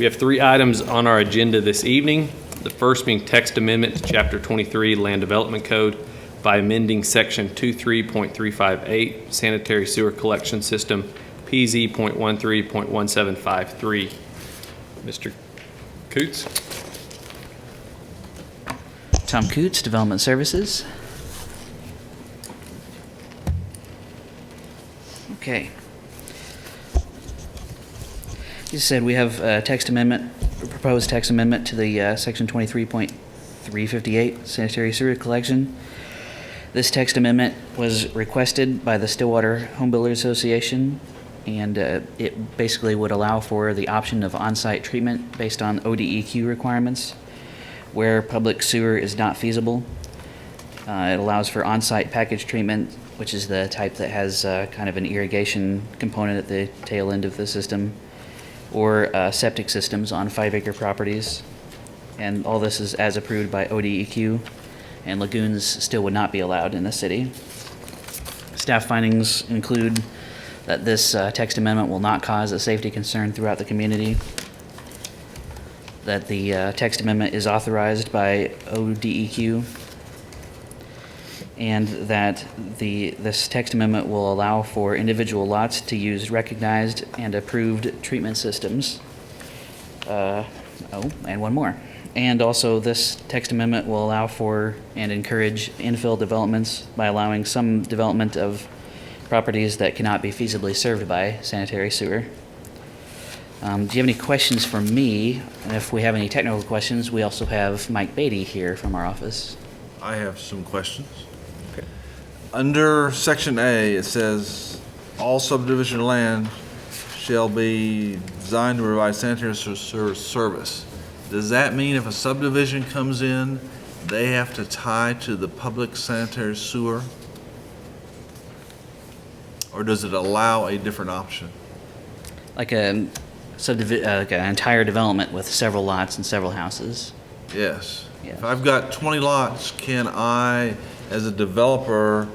We have 3 items on our agenda this evening. The first being text amendment to Chapter 23 Land Development Code by amending Section 23.358 Sanitary Sewer Collection System PZ.13.1753. Mr. Coots. Tom Coots, Development Services. Okay. You said we have a text amendment, a proposed text amendment to the Section 23.358 Sanitary Sewer Collection. This text amendment was requested by the Stillwater Home Builders Association, and it basically would allow for the option of on-site treatment based on ODEQ requirements where public sewer is not feasible. It allows for on-site package treatment, which is the type that has kind of an irrigation component at the tail end of the system, or septic systems on 5-acre properties. And all this is as approved by ODEQ, and lagoons still would not be allowed in the city. Staff findings include that this text amendment will not cause a safety concern throughout the community, that the text amendment is authorized by ODEQ, and that this text amendment will allow for individual lots to use recognized and approved treatment systems. And one more. And also, this text amendment will allow for and encourage infill developments by allowing some development of properties that cannot be feasibly served by sanitary sewer. Do you have any questions for me? And if we have any technical questions, we also have Mike Beatty here from our office. I have some questions. Under Section A, it says, all subdivision land shall be designed to provide sanitary sewer service. Does that mean if a subdivision comes in, they have to tie to the public sanitary sewer? Or does it allow a different option? Like an entire development with several lots and several houses. Yes. Yes. If I've got 20 lots, can I, as a developer,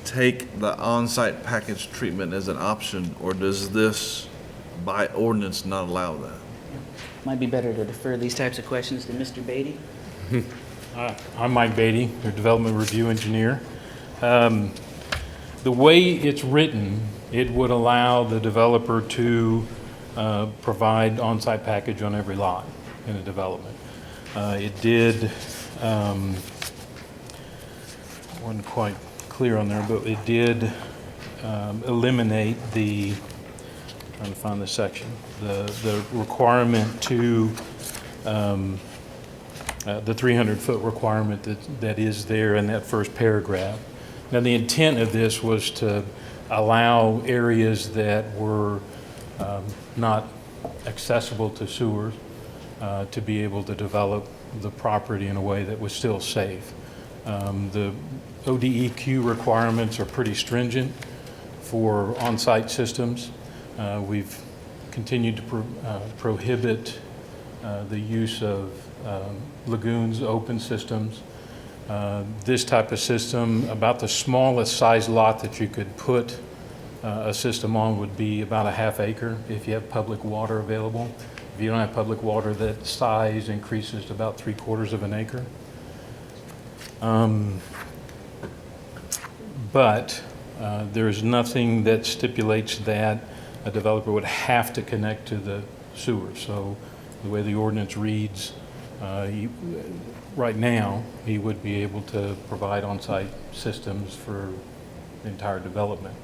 take the on-site package treatment as an option, or does this, by ordinance, not allow that? Might be better to defer these types of questions to Mr. Beatty. I'm Mike Beatty, your development review engineer. The way it's written, it would allow the developer to provide on-site package on every lot in a development. It did, wasn't quite clear on there, but it did eliminate the, trying to find the section, the requirement to, the 300-foot requirement that is there in that first paragraph. Now, the intent of this was to allow areas that were not accessible to sewers to be able to develop the property in a way that was still safe. The ODEQ requirements are pretty stringent for on-site systems. We've continued to prohibit the use of lagoons, open systems. This type of system, about the smallest size lot that you could put a system on would be about a ½ acre if you have public water available. If you don't have public water, that size increases to about 3/4 of an acre. But there's nothing that stipulates that a developer would have to connect to the sewer. So the way the ordinance reads, right now, he would be able to provide on-site systems for the entire development.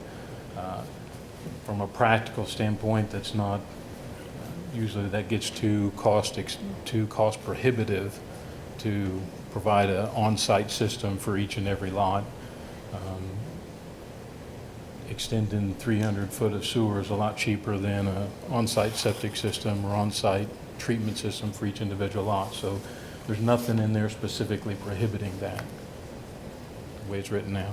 From a practical standpoint, that's not, usually that gets too cost prohibitive to provide an on-site system for each and every lot. Extending 300 foot of sewer is a lot cheaper than an on-site septic system or on-site treatment system for each individual lot. So there's nothing in there specifically prohibiting that, the way it's written now.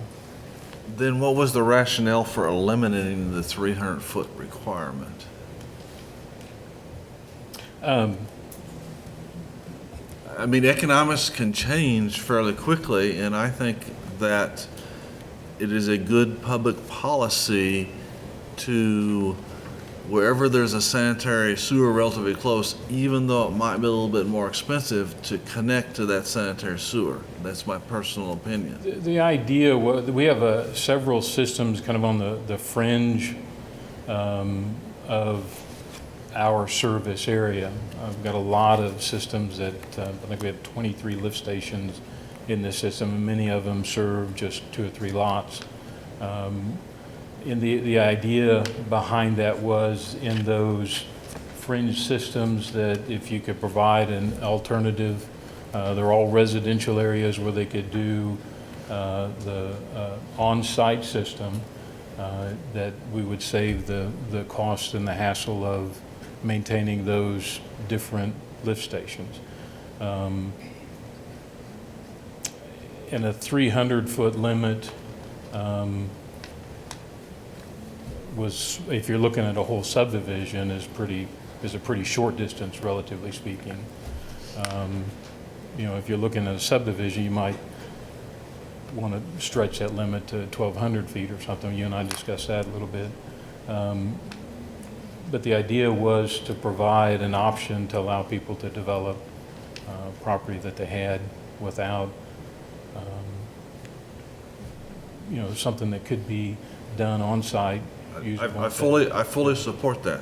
Then what was the rationale for eliminating the 300-foot requirement? I mean, economics can change fairly quickly, and I think that it is a good public policy to wherever there's a sanitary sewer relatively close, even though it might be a little bit more expensive to connect to that sanitary sewer. That's my personal opinion. The idea was, we have several systems kind of on the fringe of our service area. I've got a lot of systems that, I think we have 23 lift stations in this system, and many of them serve just 2 or 3 lots. And the idea behind that was in those fringe systems that if you could provide an alternative, they're all residential areas where they could do the on-site system, that we would save the cost and the hassle of maintaining those different lift stations. And a 300-foot limit was, if you're looking at a whole subdivision, is a pretty short distance, relatively speaking. You know, if you're looking at a subdivision, you might want to stretch that limit to 1,200 feet or something. You and I discussed that a little bit. But the idea was to provide an option to allow people to develop property that they had without, you know, something that could be done on site. I fully support that.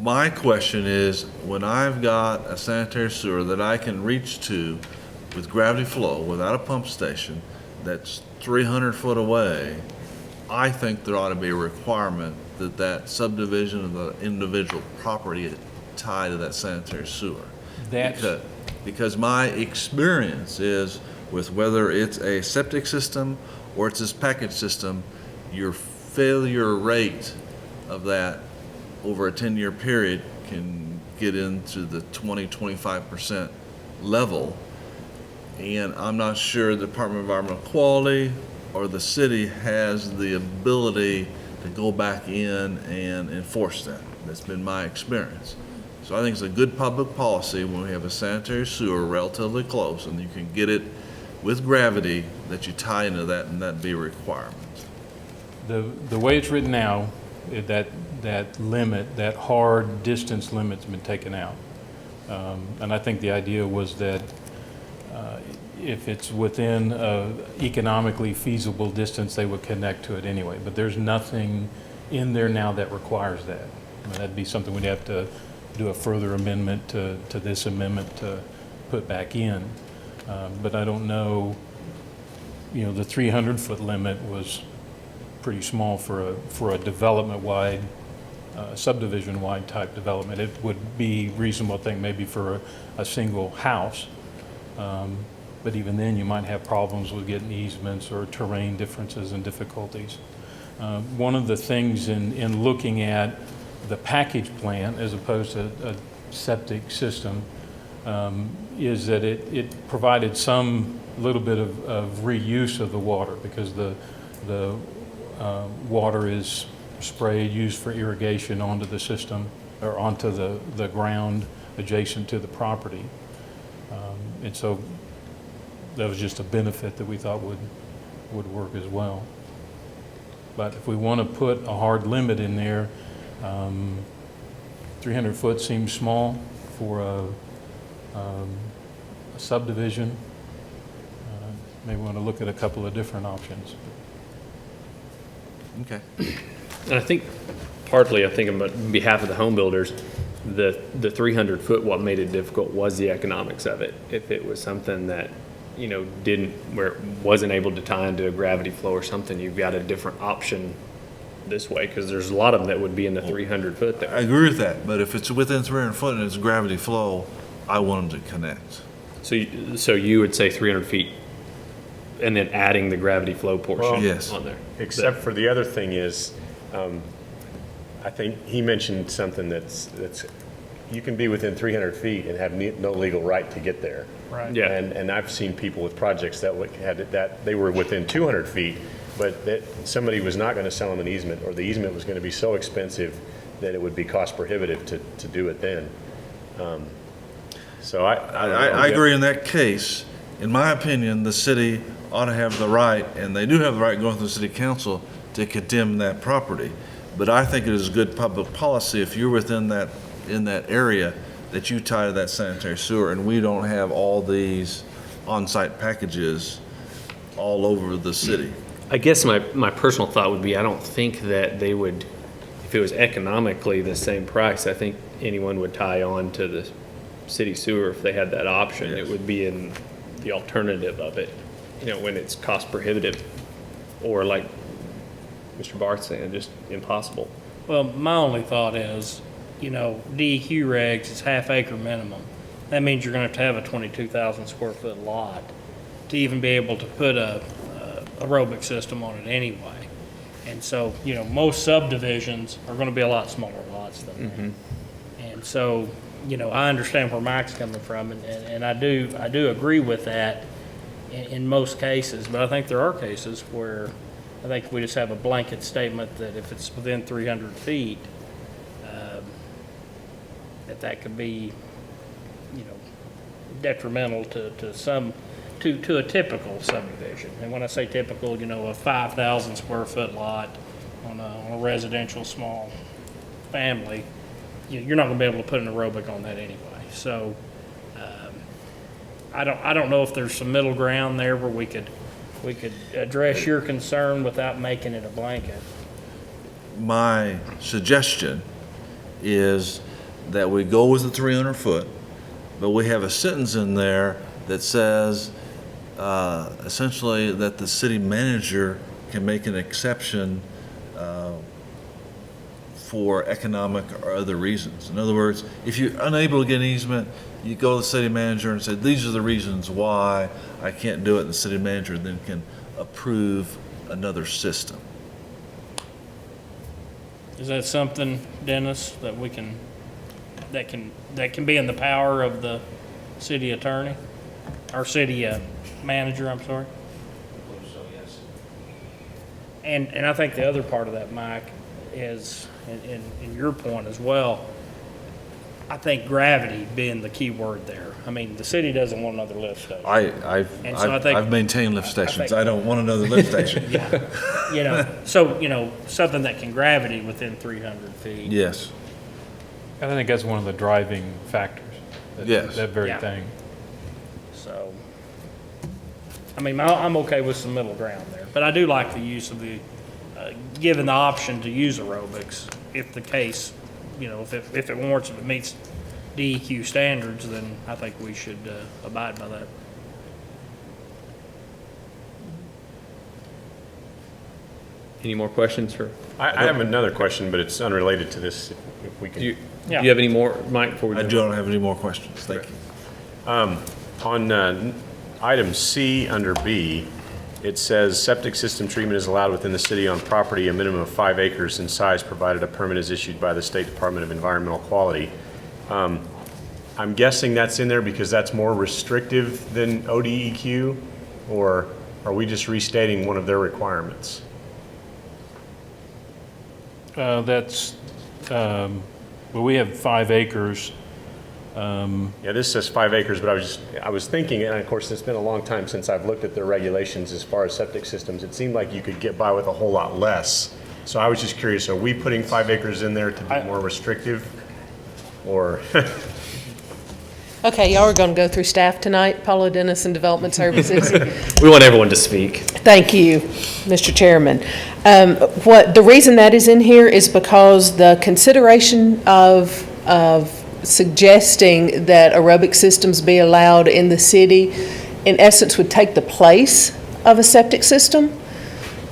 My question is, when I've got a sanitary sewer that I can reach to with gravity flow without a pump station that's 300 foot away, I think there ought to be a requirement that that subdivision of the individual property tie to that sanitary sewer. Because my experience is with whether it's a septic system or it's this package system, your failure rate of that over a 10-year period can get into the 20-25% level. And I'm not sure the Department of Environmental Quality or the city has the ability to go back in and enforce that. That's been my experience. So I think it's a good public policy when we have a sanitary sewer relatively close and you can get it with gravity, that you tie into that and that be a requirement. The way it's written now, that limit, that hard distance limit's been taken out. And I think the idea was that if it's within an economically feasible distance, they would connect to it anyway. But there's nothing in there now that requires that. I mean, that'd be something we'd have to do a further amendment to this amendment to put back in. But I don't know, you know, the 300-foot limit was pretty small for a development-wide, subdivision-wide type development. It would be reasonable, I think, maybe for a single house. But even then, you might have problems with getting easements or terrain differences and difficulties. One of the things in looking at the package plant as opposed to a septic system is that it provided some little bit of reuse of the water, because the water is sprayed, used for irrigation onto the system or onto the ground adjacent to the property. And so that was just a benefit that we thought would work as well. But if we want to put a hard limit in there, 300 foot seems small for a subdivision. Maybe want to look at a couple of different options. Okay. And I think partly, I think on behalf of the home builders, the 300 foot, what made it difficult was the economics of it. If it was something that, you know, where it wasn't able to tie into a gravity flow or something, you've got a different option this way, because there's a lot of them that would be in the 300 foot there. I agree with that, but if it's within 300 foot and it's gravity flow, I want them to connect. So you would say 300 feet and then adding the gravity flow portion Yes. on there? Except for the other thing is, I think he mentioned something that's you can be within 300 feet and have no legal right to get there. Right. Yeah. And I've seen people with projects that they were within 200 feet, but that somebody was not going to sell them an easement, or the easement was going to be so expensive that it would be cost prohibitive to do it then. So I agree in that case. In my opinion, the city ought to have the right, and they do have the right going through the city council, to condemn that property. But I think it is good public policy if you're within that, in that area, that you tie to that sanitary sewer, and we don't have all these on-site packages all over the city. I guess my personal thought would be, I don't think that they would, if it was economically the same price, I think anyone would tie on to the city sewer if they had that option. Yes. It would be in the alternative of it, when it's cost prohibitive, or like Mr. Barth's saying, just impossible. Well, my only thought is, DEQ regs is half acre minimum. That means you're gonna have to have a 22,000 square foot lot to even be able to put a aerobic system on it anyway. And so, most subdivisions are gonna be a lot smaller lots than that. And so, I understand where Mike's coming from, and I do agree with that in most cases, but I think there are cases where I think we just have a blanket statement that if it's within 300 feet, that could be, detrimental to a typical subdivision. And when I say typical, a 5,000 square foot lot on a residential small family, you're not gonna be able to put an aerobic on that anyway. So, I don't know if there's some middle ground there where we could address your concern without making it a blanket. My suggestion is that we go with the 300 foot, but we have a sentence in there that says, essentially, that the city manager can make an exception for economic or other reasons. In other words, if you're unable to get an easement, you go to the city manager and say, these are the reasons why I can't do it, and the city manager then can approve another system. Is that something, Dennis, that we can, that can be in the power of the city attorney? Or city manager, I'm sorry? And I think the other part of that, Mike, is, in your point as well, I think gravity being the key word there. I mean, the city doesn't want another lift station. And so I think- I've maintained lift stations. think- I don't want another lift station. So, something that can gravity within 300 feet. Yes. And I think that's one of the driving factors. Yes. That very Yeah. thing. So, I mean, I'm okay with some middle ground there, but I do like the use of given the option to use aerobics if the case, if it warrants, if it meets DEQ standards, then I think we should abide by that. Any more questions for? I have another question, but it's unrelated to this, if we Do you, can. Yeah. do you have any more, Mike, before we I move don't have any more questions. Thank you. On item C under B, it says septic system treatment is allowed within the city on property a minimum of 5 acres in size, provided a permit is issued by the State Department of Environmental Quality. I'm guessing that's in there because that's more restrictive than ODEQ, or are we just restating one of their requirements? Well, we have 5 acres. Yeah, this says 5 acres, but I was thinking, and of course, it's been a long time since I've looked at their regulations as far as septic systems. It seemed like you could get by with a whole lot less. So I was just curious, are we putting 5 acres in there to be more restrictive? Or, Okay, y'all are going to go through staff tonight, Paula Dennis and Development Services. We want everyone to speak. Thank you, Mr. Chairman. The reason that is in here is because the consideration of suggesting that aerobic systems be allowed in the city, in essence, would take the place of a septic system.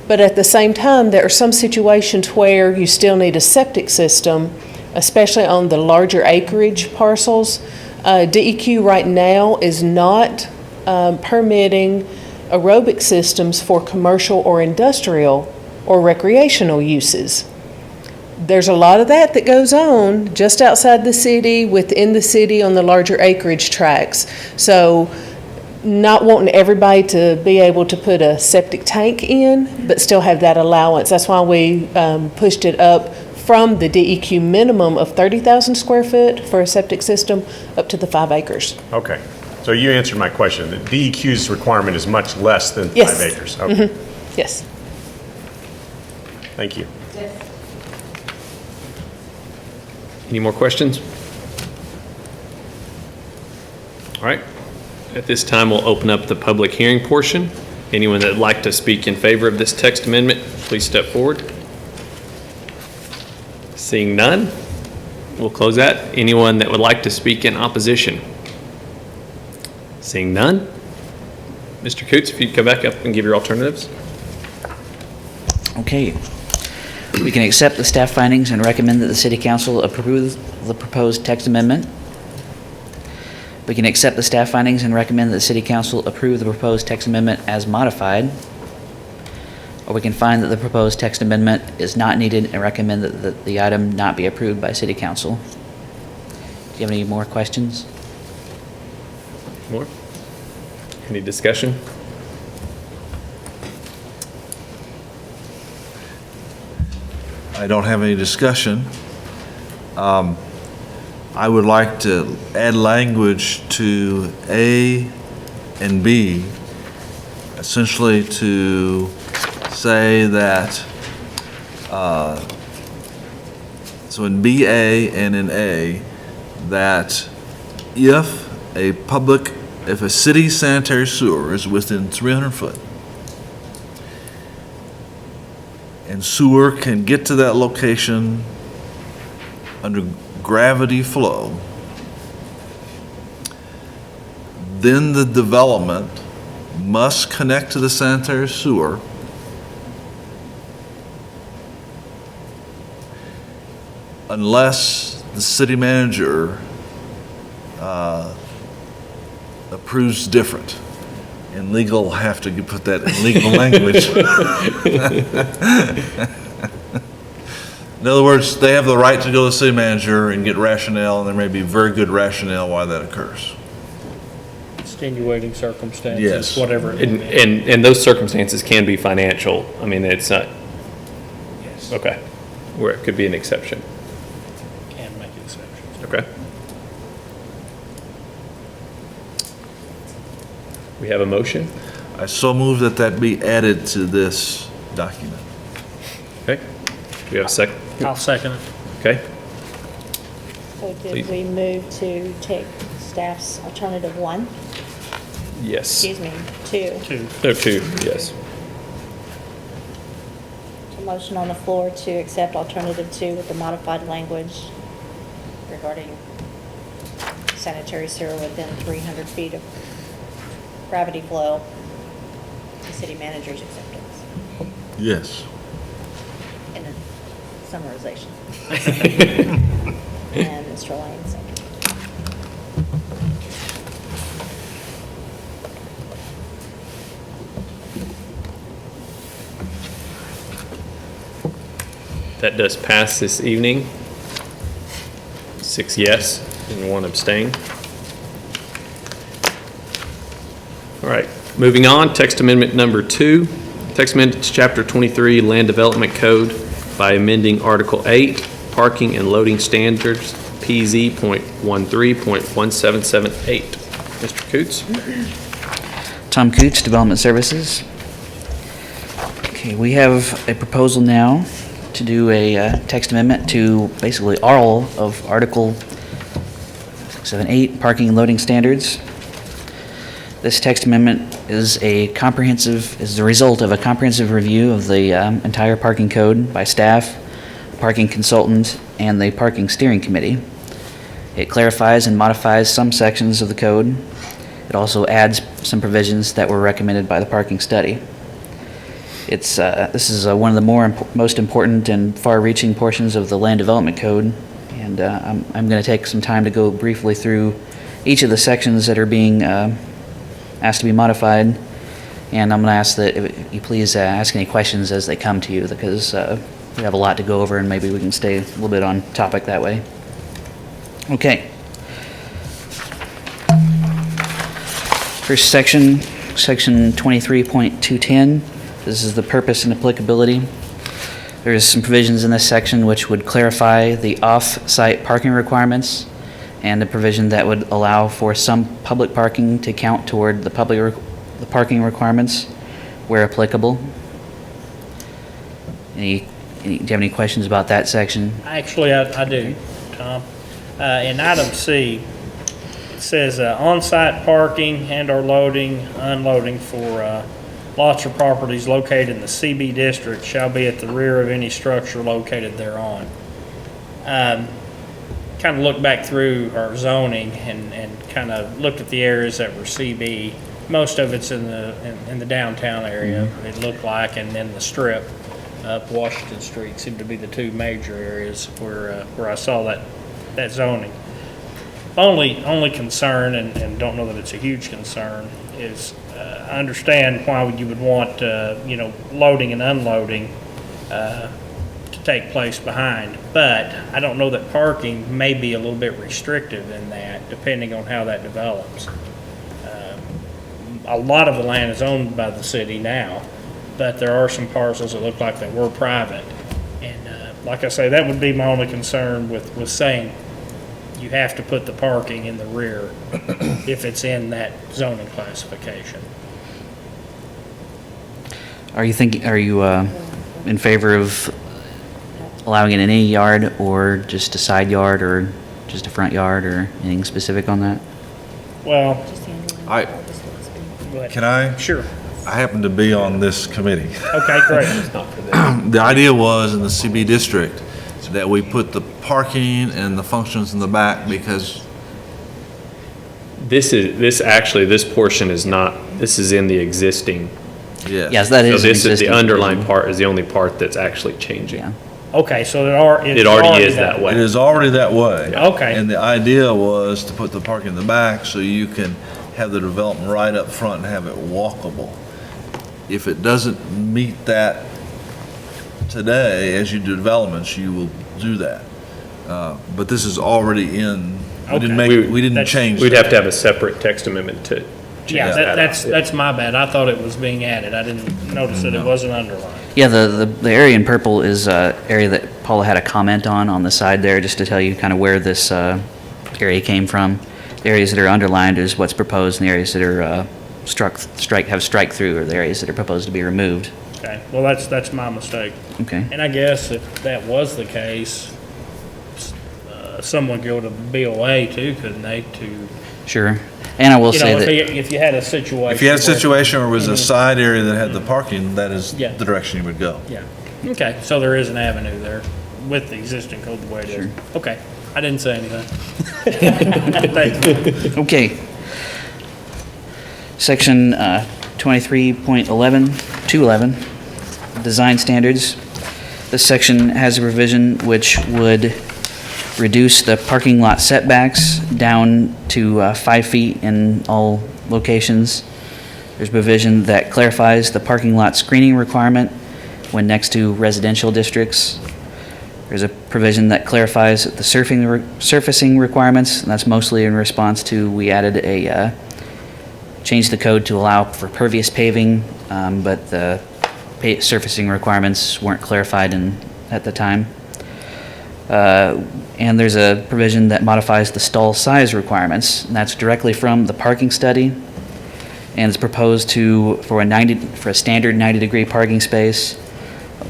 But at the same time, there are some situations where you still need a septic system, especially on the larger acreage parcels. DEQ right now is not permitting aerobic systems for commercial or industrial or recreational uses. There's a lot of that goes on just outside the city, within the city, on the larger acreage tracts. So not wanting everybody to be able to put a septic tank in, but still have that allowance. That's why we pushed it up from the DEQ minimum of 30,000 square foot for a septic system up to the 5 acres. okay. So you answered my question. The DEQ's requirement is much less than 5 Yes. acres. Okay, Yes. thank you. Any more questions? All right. At this time, we'll open up the public hearing portion. Anyone that'd like to speak in favor of this text amendment, please step forward. Seeing none, we'll close that. Anyone that would like to speak in opposition? Seeing none? Mr. Coots, if you'd come back up and give your alternatives. Okay. We can accept the staff findings and recommend that the city council approve the proposed text amendment. We can accept the staff findings and recommend that the city council approve the proposed text amendment as modified. Or we can find that the proposed text amendment is not needed and recommend that the item not be approved by city council. Do you have any more questions? More? Any discussion? I don't have any discussion. I would like to add language to A and B, essentially to say that, so in BA and in A, that if a city sanitary sewer is within 300 foot, and sewer can get to that location under gravity flow, then the development must connect to the sanitary sewer unless the city manager approves different. And legal have to put that in legal language. In other words, they have the right to go to the city manager and get rationale, and there may be very good rationale why that occurs. Extenuating circumstances, Yes. whatever. it may be. And those circumstances can be financial. I mean, it's not, Yes, okay, where it could be an exception. can make exceptions. Okay. We have a motion. I so move that that be added to this document. Okay. We have a second. I'll second it. Okay. So Please. did we move to take staff's alternative one? Yes. Excuse me, two. Two. No, two, yes. A motion on the floor to accept alternative two with the modified language regarding sanitary sewer within 300 feet of gravity flow, the city manager's acceptance, Yes. in a summarization. And Mr. Lane second. That does pass this evening. 6 yes and 1 abstain. All right, moving on, text amendment number 2. Text amendment to Chapter 23 Land Development Code by amending Article 8, Parking and Loading Standards, PZ.13.1778. Mr. Coots? Tom Coots, Development Services. Okay, we have a proposal now to do a text amendment to basically all of Article 678, Parking and Loading Standards. This text amendment is the result of a comprehensive review of the entire parking code by staff, parking consultant, and the Parking Steering Committee. It clarifies and modifies some sections of the code. It also adds some provisions that were recommended by the parking study. This is one of the most important and far-reaching portions of the Land Development Code, and I'm going to take some time to go briefly through each of the sections that are being asked to be modified, and I'm going to ask that you please ask any questions as they come to you, because we have a lot to go over, and maybe we can stay a little bit on topic that way. Okay. First section, Section 23.210. This is the purpose and applicability. There is some provisions in this section which would clarify the off-site parking requirements and a provision that would allow for some public parking to count toward the the parking requirements where applicable. Do you have any questions about that section? Actually, I do, Tom. In item C, it says on-site parking and/or loading, unloading for lots or properties located in the CB district shall be at the rear of any structure located thereon. Kind of looked back through our zoning and kind of looked at the areas that were CB. Most of it's in the downtown area, it looked like, and then the strip up Washington Street seemed to be the two major areas where I saw that zoning. Only concern, and don't know that it's a huge concern, is I understand why you would want, loading and unloading to take place behind, but I don't know that parking may be a little bit restrictive in that, depending on how that develops. A lot of the land is owned by the city now, but there are some parcels that look like they were private. And like I say, that would be my only concern with saying you have to put the parking in the rear if it's in that zoning classification. Are you in favor of allowing it in any yard, or just a side yard, or just a front yard, or anything specific on that? Well, Can I? sure. I happen to be on this committee. Okay, great. The idea was in the CB district that we put the parking and the functions in the back because, This portion is not, this is in the existing. yes. Yes, that So is. this is the existing. underlying part is the only part that's actually changing. Yeah. Okay, so It already is that It way. is already that way. Okay. And the idea was to put the parking in the back so you can have the development right up front and have it walkable. If it doesn't meet that today, as you do developments, you will do that. But this is already in, we didn't Okay. we didn't That's- change We'd that. have to have a separate text amendment to change Yeah, that. that's my bad. I thought it was being added. I didn't notice that it wasn't underlined. Yeah, the area in purple is area that Paula had a comment on the side there, just to tell you kind of where this area came from. The areas that are underlined is what's proposed, and the areas that are have strike through are the areas that are proposed to be removed. Okay, well, that's my mistake. Okay. And I guess if that was the case, someone could go to BOA too, couldn't they, to, Sure. And I will say that. if you had a situation. If you had a where- situation where it was a side area that had the parking, that is Yeah. the direction you would go. Yeah, okay, so there is an avenue there with the existing code the way it is. Okay, I didn't say anything. Thank you. Okay. Section 23.11, 211, design standards. This section has a provision which would reduce the parking lot setbacks down to 5 feet in all locations. There's a provision that clarifies the parking lot screening requirement when next to residential districts. There's a provision that clarifies the surfacing requirements, and that's mostly in response to, we added changed the code to allow for pervious paving, but the surfacing requirements weren't clarified at the time. And there's a provision that modifies the stall size requirements, and that's directly from the parking study, and it's proposed for a standard 90-degree parking space,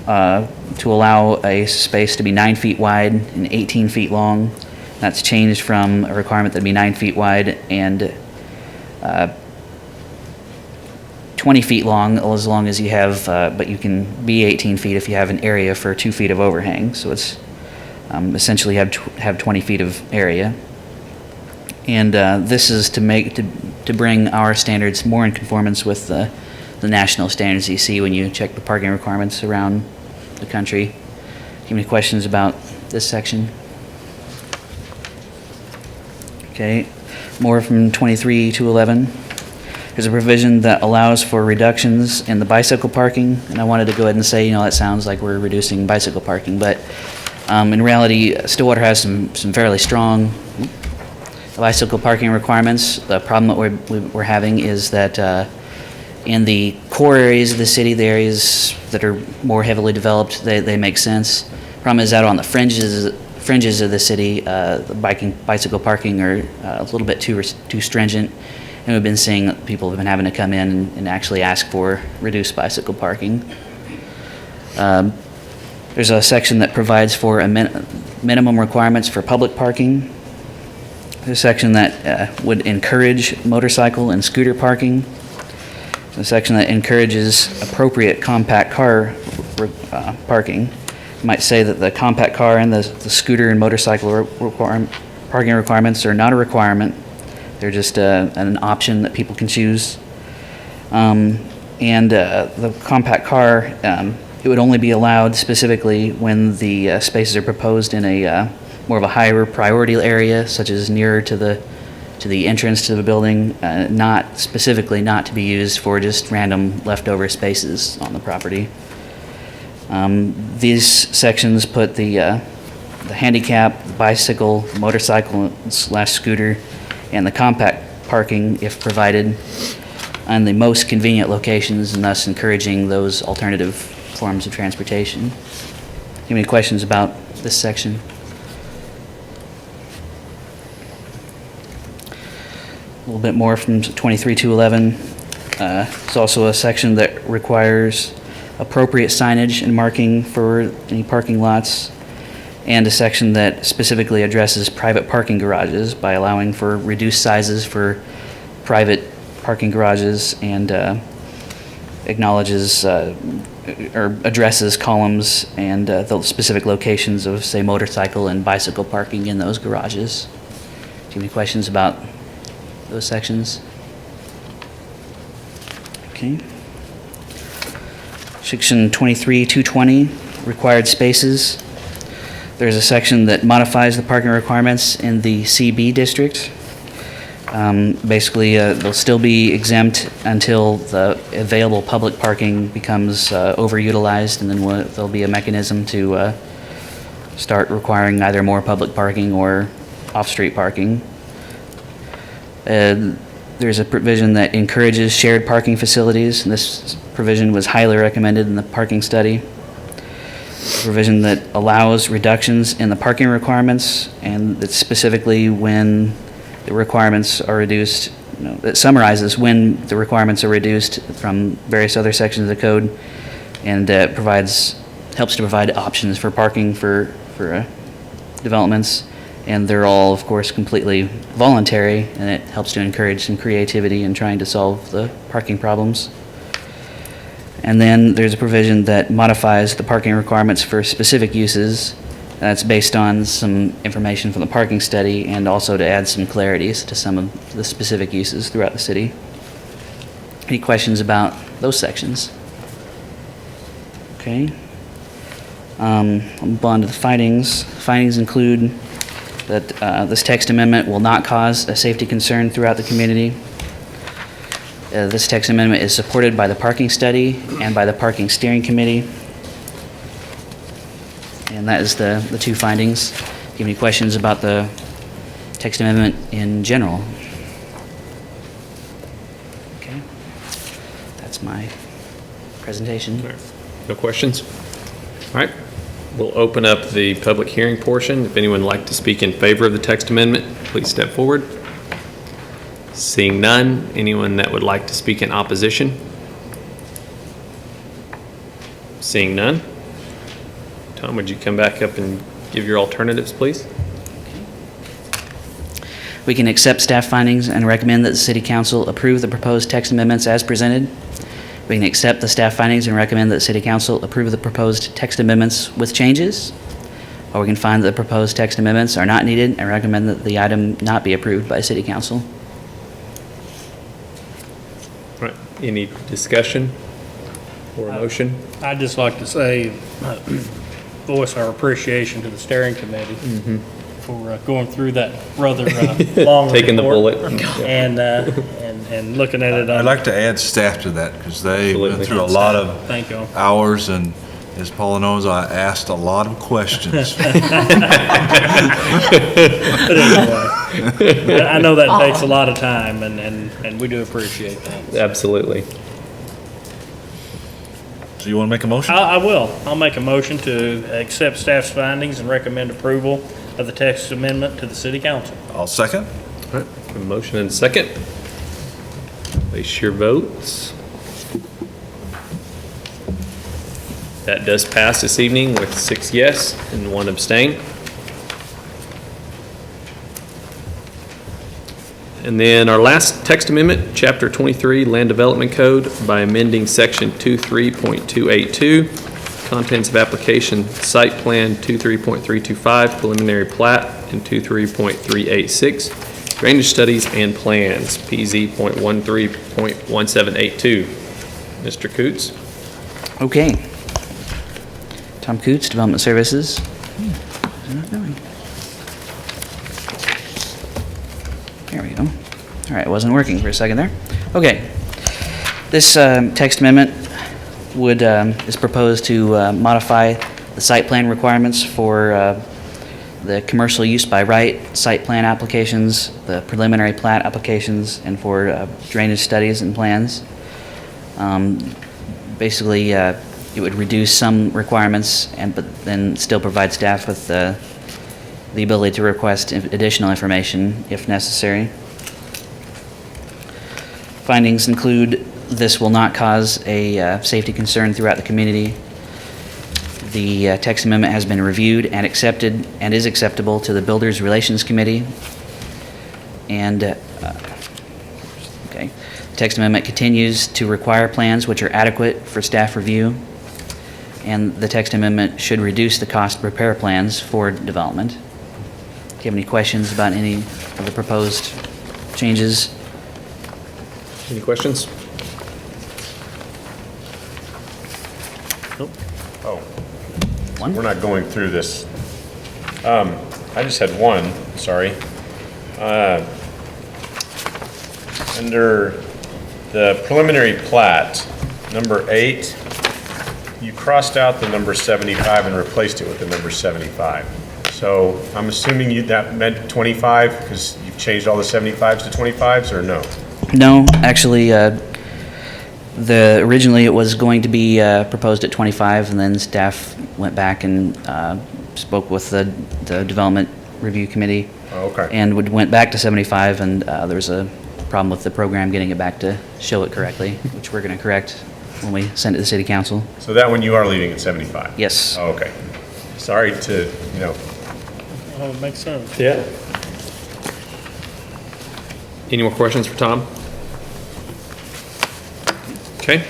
to allow a space to be 9 feet wide and 18 feet long. That's changed from a requirement that'd be 9 feet wide and 20 feet long, as long as you have, but you can be 18 feet if you have an area for 2 feet of overhang. So it's essentially have 20 feet of area. And this is to bring our standards more in conformance with the national standards you see when you check the parking requirements around the country. Do you have any questions about this section? Okay, more from 23 to 11. There's a provision that allows for reductions in the bicycle parking, and I wanted to go ahead and say, that sounds like we're reducing bicycle parking, but in reality, Stillwater has some fairly strong bicycle parking requirements. The problem that we're having is that in the core areas of the city, the areas that are more heavily developed, they make sense. Problem is that on the fringes of the city, the bicycle parking are a little bit too stringent, and we've been seeing that people have been having to come in and actually ask for reduced bicycle parking. There's a section that provides for a minimum requirements for public parking. There's a section that would encourage motorcycle and scooter parking. A section that encourages appropriate compact car parking. You might say that the compact car and the scooter and motorcycle parking requirements are not a requirement. They're just an option that people can choose. The compact car, it would only be allowed specifically when the spaces are proposed in a more of a higher priority area, such as nearer to the entrance to the building, not to be used for just random leftover spaces on the property. These sections put the handicap, the bicycle, motorcycle / scooter, and the compact parking, if provided, on the most convenient locations, and thus encouraging those alternative forms of transportation. Do you have any questions about this section? A little bit more from 23-11. It's also a section that requires appropriate signage and marking for any parking lots, and a section that specifically addresses private parking garages by allowing for reduced sizes for private parking garages, and acknowledges or addresses columns and the specific locations of, say, motorcycle and bicycle parking in those garages. Do you have any questions about those sections? Okay. Section 23-220, required spaces. There's a section that modifies the parking requirements in the CB district. Basically, they'll still be exempt until the available public parking becomes overutilized, and then there'll be a mechanism to start requiring either more public parking or off-street parking. There's a provision that encourages shared parking facilities, and this provision was highly recommended in the parking study. A provision that allows reductions in the parking requirements, and that specifically when the requirements are reduced, that summarizes when the requirements are reduced from various other sections of the code, and helps to provide options for parking for developments. And they're all, of course, completely voluntary, and it helps to encourage some creativity in trying to solve the parking problems. And then there's a provision that modifies the parking requirements for specific uses. That's based on some information from the parking study, and also to add some clarities to some of the specific uses throughout the city. Any questions about those sections? Okay. I'll move on to the findings. Findings include that this text amendment will not cause a safety concern throughout the community. This text amendment is supported by the parking study and by the parking steering committee. And that is the two findings. Do you have any questions about the text amendment in general? Okay. That's my presentation. All right. No questions? All right. We'll open up the public hearing portion. If anyone would like to speak in favor of the text amendment, please step forward. Seeing none, anyone that would like to speak in opposition? Seeing none. Tom, would you come back up and give your alternatives, please? We can accept staff findings and recommend that the City Council approve the proposed text amendments as presented. We can accept the staff findings and recommend that the City Council approve the proposed text amendments with changes. Or we can find that the proposed text amendments are not needed and recommend that the item not be approved by City Council. All right. Any discussion or a motion? I'd just like to say, voice our appreciation to the steering committee for going through that rather long Taking the report bullet. and looking at it. I'd like to add staff to that, because they went Absolutely. through a lot of Thank you. hours, and as Paula knows, I asked a lot of questions. But anyway, I know that takes a lot of time, and we do appreciate that. Absolutely. So you want to make a motion? I will. I'll make a motion to accept staff's findings and recommend approval of the text amendment to the City Council. I'll second. All right. A motion and a second. Place your votes. That does pass this evening with 6 yes and 1 abstain. And then our last text amendment, Chapter 23, Land Development Code, by amending Section 23.282, Contents of Application, Site Plan 23.325, Preliminary Plat, and 23.386, Drainage Studies and Plans, PZ.13.1782. Mr. Coots? Okay. Tom Coots, Development Services. There we go. All right, it wasn't working for a second there. Okay. This text amendment is proposed to modify the site plan requirements for the commercial use by right site plan applications, the preliminary plat applications, and for drainage studies and plans. Basically, it would reduce some requirements, but then still provide staff with the ability to request additional information if necessary. Findings include this will not cause a safety concern throughout the community. The text amendment has been reviewed and accepted and is acceptable to the Builders Relations Committee. And, okay, the text amendment continues to require plans which are adequate for staff review. And the text amendment should reduce the cost to prepare plans for development. Do you have any questions about any of the proposed changes? Any questions? Nope. Oh, One? we're not going through this. I just had one, sorry. Under the preliminary plat, number 8, you crossed out the number 75 and replaced it with the number 75. So I'm assuming that meant 25 because you've changed all the 75s to 25s, or no? No, actually, originally it was going to be proposed at 25, and then staff went back and spoke with the Development Review Committee. Oh, okay. And went back to 75, and there was a problem with the program getting it back to show it correctly, which we're going to correct when we send it to the City Council. So that one you are leaving at 75? Yes. Oh, okay. Sorry to, Oh, it makes sense. Yeah. Any more questions for Tom? Okay.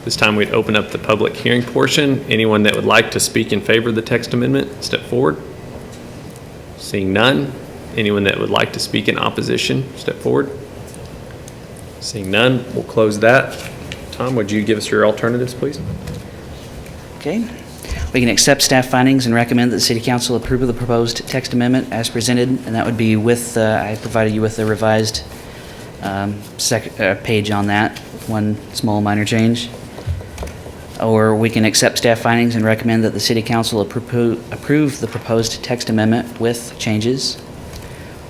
This time we'd open up the public hearing portion. Anyone that would like to speak in favor of the text amendment, step forward. Seeing none. Anyone that would like to speak in opposition, step forward. Seeing none, we'll close that. Tom, would you give us your alternatives, please? Okay. We can accept staff findings and recommend that the City Council approve of the proposed text amendment as presented, and that would be with, I provided you with a revised page on that, one small minor change. Or we can accept staff findings and recommend that the City Council approve the proposed text amendment with changes.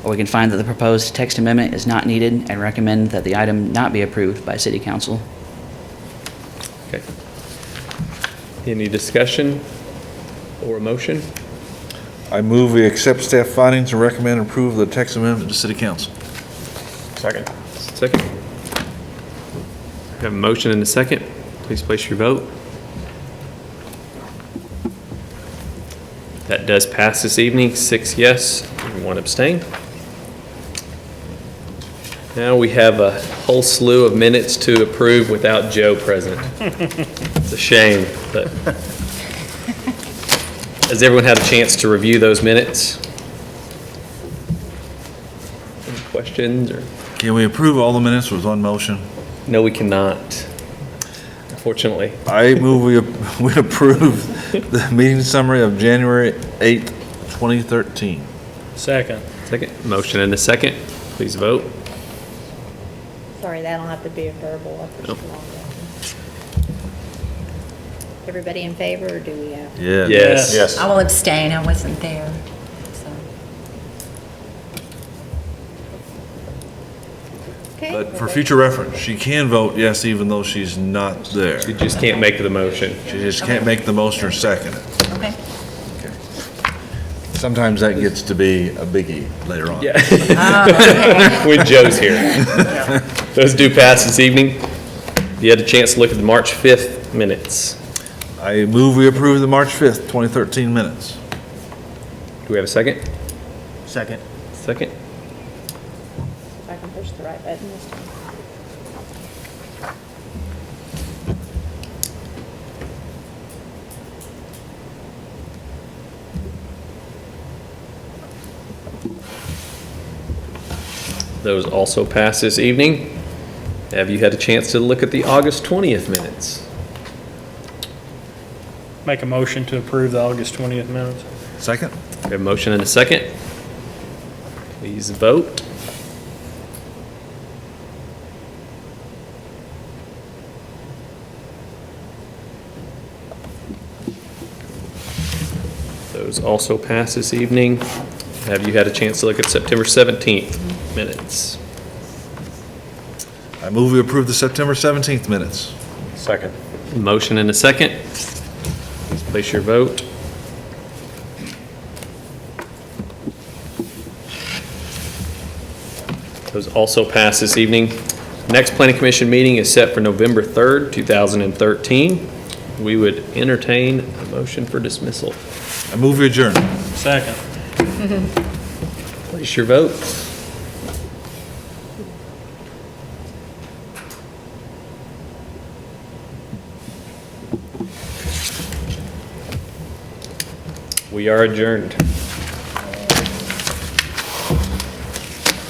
Or we can find that the proposed text amendment is not needed and recommend that the item not be approved by City Council. Okay. Any discussion or a motion? I move we accept staff findings and recommend approval of the text amendment to City Council. second. Second. We have a motion and a second. Please place your vote. That does pass this evening, 6 yes and 1 abstain. Now we have a whole slew of minutes to approve without Joe present. It's a shame, but has everyone had a chance to review those minutes? Any questions or? Can we approve all the minutes with one motion? No, we cannot, unfortunately. I move we approve the meeting summary of January 8th, 2013. Second. Second, motion and a second. Please vote. Sorry, that'll have to be a verbal. I pushed Nope. the wrong button. Everybody in favor, or do we have? Yeah. Yes. Yes. I will abstain, I wasn't there, so. Okay. But for future reference, she can vote yes even though she's not there. You just can't make the motion. She just can't make the motion or second it. Okay. Sometimes that gets to be a biggie later on. Yeah. When Joe's here. Those do pass this evening. You had a chance to look at the March 5th minutes. I move we approve the March 5th, 2013 minutes. Do we have a second? Second. Second. If I can push the right button this time. Those also pass this evening. Have you had a chance to look at the August 20th minutes? Make a motion to approve the August 20th minutes. Second? We have a motion and a second. Please vote. Those also pass this evening. Have you had a chance to look at September 17th minutes? I move we approve the September 17th minutes. Second. Motion and a second. Please place your vote. Those also pass this evening. Next Planning Commission meeting is set for November 3rd, 2013. We would entertain a motion for dismissal. I move we adjourn. Second. Place your votes. We are adjourned.